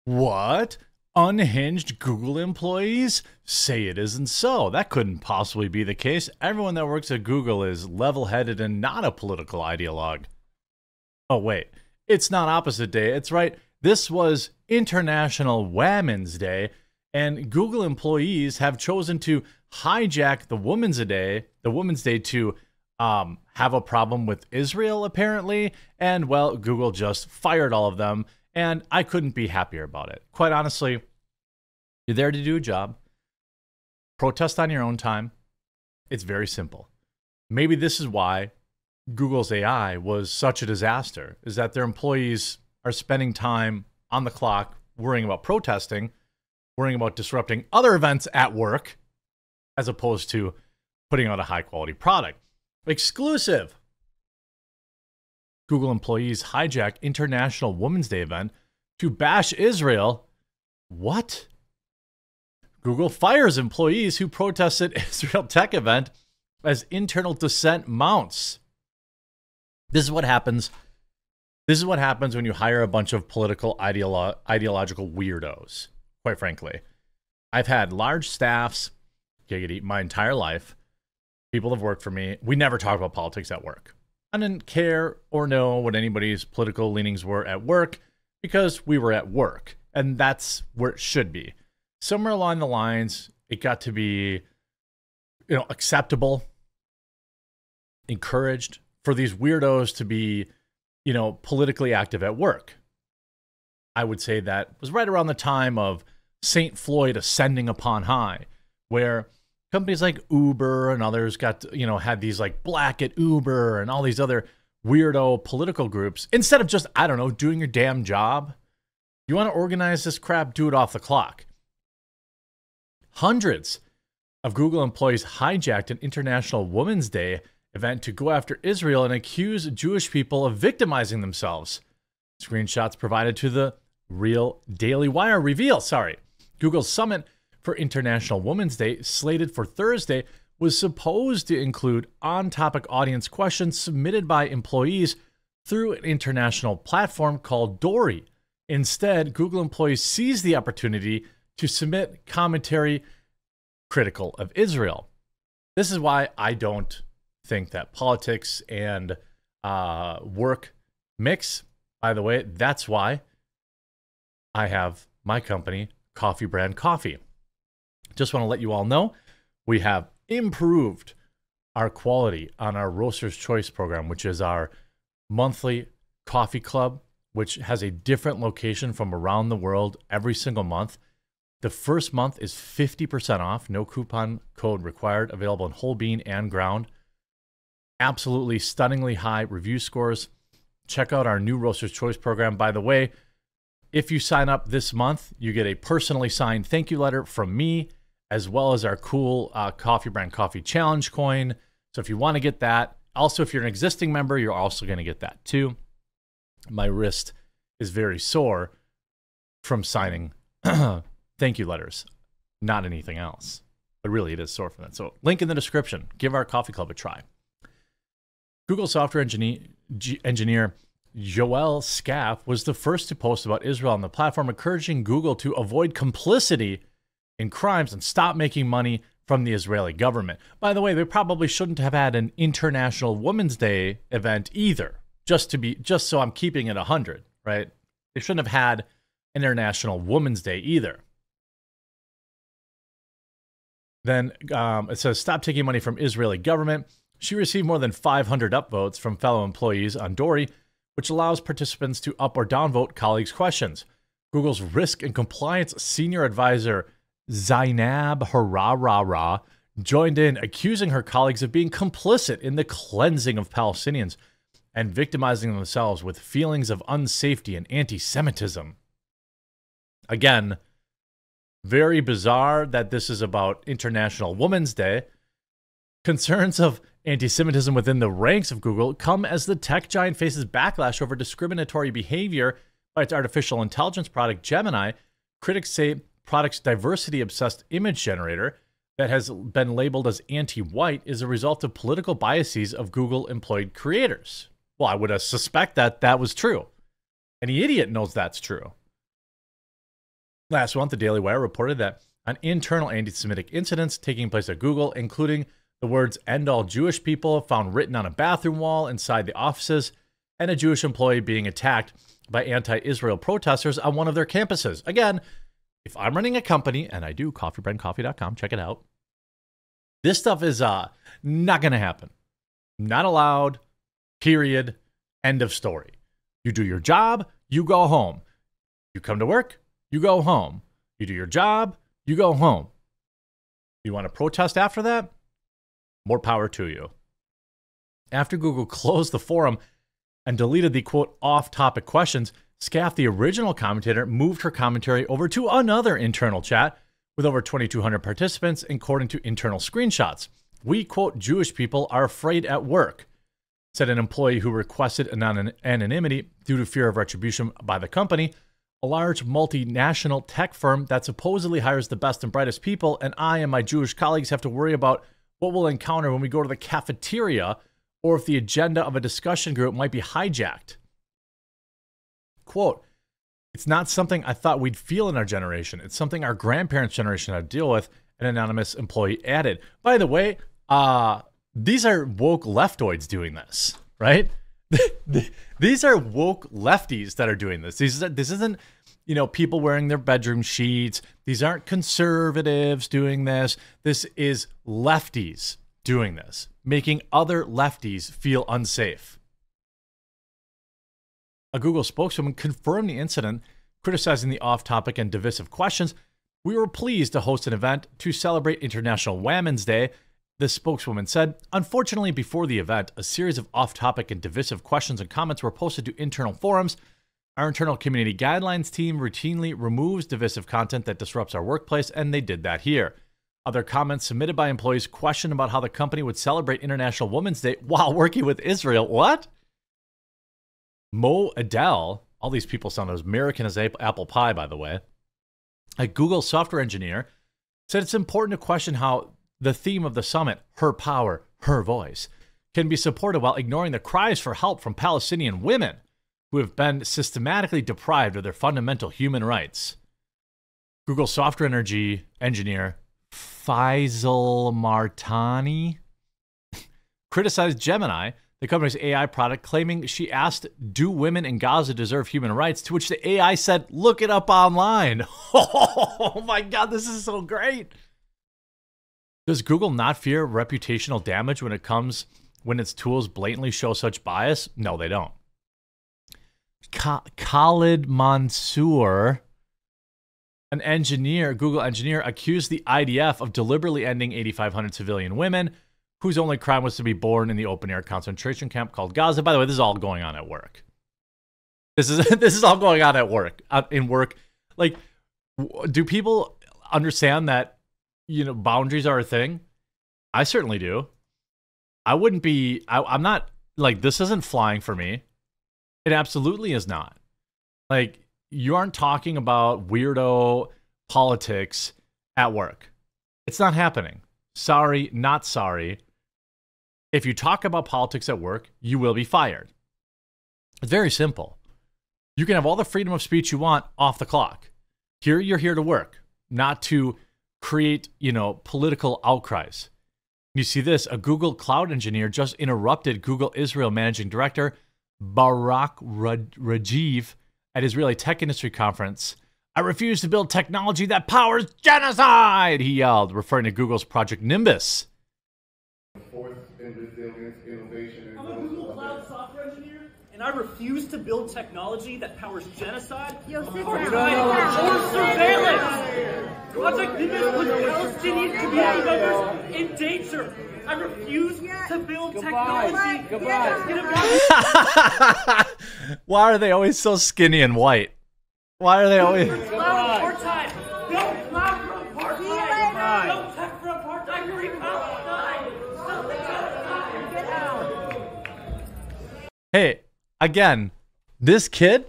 What? Unhinged Google employees? Say it isn't so. That couldn't possibly be the case. Everyone that works at Google is level-headed and not a political ideologue. Oh, wait. It's not opposite day. It's right. This was International Women's Day, and Google employees have chosen to hijack the Women's Day to have a problem with Israel, apparently. And, well, Google just fired all of them, and I couldn't be happier about it. Quite honestly, you're there to do a job. Protest on your own time. It's very simple. Maybe this is why Google's AI was such a disaster, is that their employees are spending time on the clock worrying about protesting, worrying about disrupting other events at work, as opposed to putting out a high-quality product. Exclusive! Google employees hijack International Women's Day event to bash Israel. What? Google fires employees who protested Israel tech event as internal dissent mounts. This is what happens. This is what happens when you hire a bunch of political ideological weirdos, quite frankly. I've had large staffs, giggity, my entire life. People have worked for me. We never talk about politics at work. I didn't care or know what anybody's political leanings were at work because we were at work, and that's where it should be. Somewhere along the lines, it got to be, acceptable, encouraged for these weirdos to be, politically active at work. I would say that was right around the time of St. Floyd ascending upon high, where companies like Uber and others had these like Black at Uber and all these other weirdo political groups. Instead of just, doing your damn job, you want to organize this crap, do it off the clock. Hundreds of Google employees hijacked an International Women's Day event to go after Israel and accuse Jewish people of victimizing themselves. Screenshots provided to the Real Daily Wire reveal, Google's summit for International Women's Day, slated for Thursday, was supposed to include on-topic audience questions submitted by employees through an international platform called Dory. Instead, Google employees seized the opportunity to submit commentary critical of Israel. This is why I don't think that politics and work mix. By the way, that's why I have my company, Coffee Brand Coffee. Just want to let you all know, we have improved our quality on our Roaster's Choice program, which is our monthly coffee club, which has a different location from around the world every single month. The first month is 50% off, no coupon code required, available in whole bean and ground. Absolutely stunningly high review scores. Check out our new Roaster's Choice program. By the way, if you sign up this month, you get a personally signed thank you letter from me, as well as our cool Coffee Brand Coffee Challenge coin. So if you want to get that, also if you're an existing member, you're also going to get that too. My wrist is very sore from signing thank you letters, not anything else. But really, it is sore from that. So link in the description. Give our coffee club a try. Google software engineer Joel Scaff was the first to post about Israel on the platform, encouraging Google to avoid complicity in crimes and stop making money from the Israeli government. By the way, they probably shouldn't have had an International Women's Day event either, just so I'm keeping it 100, right? They shouldn't have had International Women's Day either. Then it says, stop taking money from Israeli government. She received more than 500 upvotes from fellow employees on Dory, which allows participants to up or downvote colleagues' questions. Google's risk and compliance senior advisor, Zainab Hararara, joined in, accusing her colleagues of being complicit in the cleansing of Palestinians and victimizing themselves with feelings of unsafety and anti-Semitism. Again, very bizarre that this is about International Women's Day. Concerns of anti-Semitism within the ranks of Google come as the tech giant faces backlash over discriminatory behavior by its artificial intelligence product, Gemini. Critics say product's diversity-obsessed image generator that has been labeled as anti-white is a result of political biases of Google-employed creators. Well, I would suspect that that was true. Any idiot knows that's true. Last month, the Daily Wire reported that on internal anti-Semitic incidents taking place at Google, including the words "end all Jewish people" found written on a bathroom wall inside the offices, and a Jewish employee being attacked by anti-Israel protesters on one of their campuses. Again, if I'm running a company, and I do, coffeebrandcoffee.com, check it out, this stuff is not going to happen. Not allowed, period, end of story. You do your job, you go home. You come to work, you go home. You do your job, you go home. You want to protest after that? More power to you. After Google closed the forum and deleted the, quote, off-topic questions, Scaff, the original commentator, moved her commentary over to another internal chat with over 2,200 participants, according to internal screenshots. We, quote, Jewish people are afraid at work, said an employee who requested anonymity due to fear of retribution by the company, a large multinational tech firm that supposedly hires the best and brightest people, and I and my Jewish colleagues have to worry about what we'll encounter when we go to the cafeteria or if the agenda of a discussion group might be hijacked. Quote, it's not something I thought we'd feel in our generation. It's something our grandparents' generation had to deal with, an anonymous employee added. By the way, these are woke leftoids doing this, right? These are woke lefties that are doing this. This isn't, people wearing their bedroom sheets. These aren't conservatives doing this. This is lefties doing this, making other lefties feel unsafe. A Google spokeswoman confirmed the incident, criticizing the off-topic and divisive questions. We were pleased to host an event to celebrate International Women's Day, the spokeswoman said. Unfortunately, before the event, a series of off-topic and divisive questions and comments were posted to internal forums. Our internal community guidelines team routinely removes divisive content that disrupts our workplace, and they did that here. Other comments submitted by employees questioned about how the company would celebrate International Women's Day while working with Israel. What? Mo Adele, all these people sound as American as apple pie, by the way, a Google software engineer, said it's important to question how the theme of the summit, her power, her voice, can be supported while ignoring the cries for help from Palestinian women who have been systematically deprived of their fundamental human rights. Google software engineer Faisal Martani criticized Gemini, the company's AI product, claiming she asked, do women in Gaza deserve human rights? To which the AI said, look it up online. Oh my God, this is so great. Does Google not fear reputational damage when its tools blatantly show such bias? No, they don't. Khalid Mansour, an engineer, Google engineer, accused the IDF of deliberately ending 8,500 civilian women whose only crime was to be born in the open-air concentration camp called Gaza. By the way, this is all going on at work. This is all going on at work. In work, like, do people understand that, boundaries are a thing? I certainly do. I wouldn't be, I'm not, like, this isn't flying for me. It absolutely is not. Like, you aren't talking about weirdo politics at work. It's not happening. Sorry, not sorry. If you talk about politics at work, you will be fired. It's very simple. You can have all the freedom of speech you want off the clock. Here, you're here to work, not to create, political outcries. You see this, a Google cloud engineer just interrupted Google Israel managing director Barak Rajiv at Israeli Tech Industry Conference. I refuse to build technology that powers genocide, he yelled, referring to Google's Project Nimbus. I'm a Google Cloud software engineer, and I refuse to build technology that powers genocide, or surveillance. Project Nimbus puts Palestinian community members in danger. I refuse to build technology that's going to be... Why are they always so skinny and white? Why are they always... Cloud apartheid! No cloud for apartheid! No tech for apartheid! Free Palestine! Get out! Hey, again, this kid,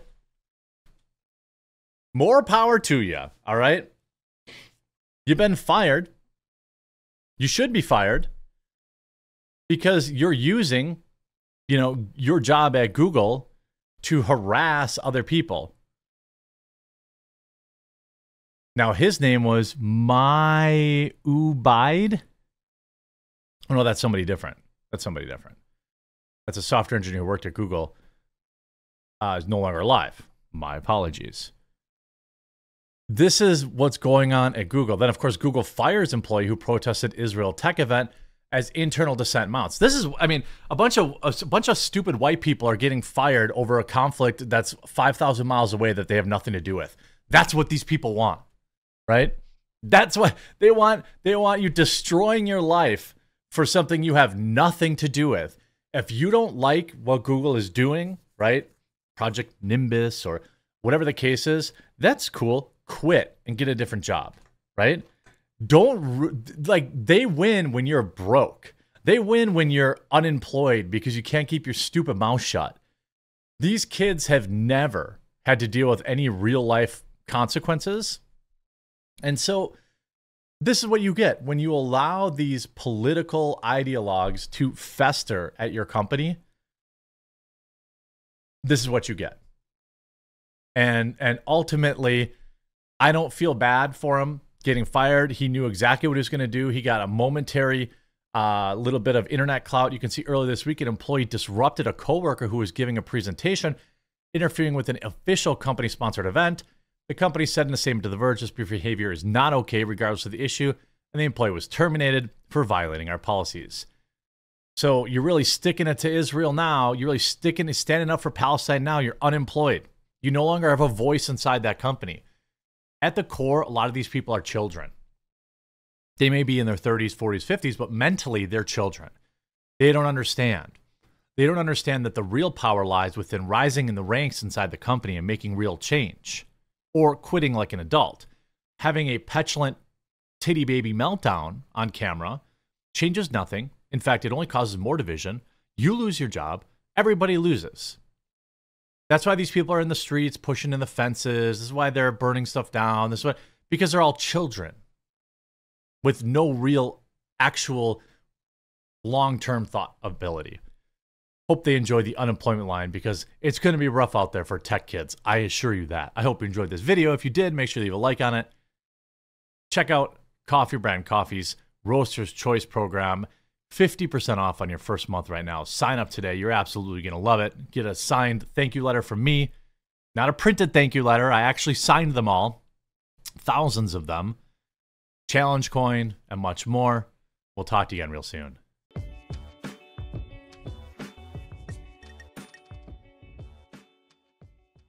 more power to you, all right? You've been fired. You should be fired because you're using, your job at Google to harass other people. Now, his name was My Ubaid. Oh, no, that's somebody different. That's somebody different. That's a software engineer who worked at Google. Is no longer alive. My apologies. This is what's going on at Google. Then, of course, Google fires employee who protested Israel tech event as internal dissent mounts. This is, I mean, a bunch of stupid white people are getting fired over a conflict that's 5,000 miles away that they have nothing to do with. That's what these people want, right? That's what they want. They want you destroying your life for something you have nothing to do with. If you don't like what Google is doing, right? Project Nimbus or whatever the case is, that's cool. Quit and get a different job, right? Don't, like, they win when you're broke. They win when you're unemployed because you can't keep your stupid mouth shut. These kids have never had to deal with any real life consequences. And so this is what you get when you allow these political ideologues to fester at your company. This is what you get. And ultimately, I don't feel bad for him getting fired. He knew exactly what he was going to do. He got a momentary little bit of internet clout. You can see earlier this week, an employee disrupted a coworker who was giving a presentation, interfering with an official company-sponsored event. The company said in a statement to The Verge, this behavior is not okay regardless of the issue, and the employee was terminated for violating our policies. So you're really sticking it to Israel now. You're really standing up for Palestine now. You're unemployed. You no longer have a voice inside that company. At the core, a lot of these people are children. They may be in their 30s, 40s, 50s, but mentally they're children. They don't understand. They don't understand that the real power lies within rising in the ranks inside the company and making real change, or quitting like an adult. Having a petulant titty baby meltdown on camera changes nothing. In fact, it only causes more division. You lose your job. Everybody loses. That's why these people are in the streets, pushing in the fences. This is why they're burning stuff down. This is why, because they're all children with no real, actual, long-term thought ability. Hope they enjoy the unemployment line because it's going to be rough out there for tech kids. I assure you that. I hope you enjoyed this video. If you did, make sure to leave a like on it. Check out Coffee Brand Coffee's Roaster's Choice program. 50% off on your first month right now. Sign up today. You're absolutely going to love it. Get a signed thank you letter from me. Not a printed thank you letter. I actually signed them all. Thousands of them. Challenge coin and much more. We'll talk to you again real soon.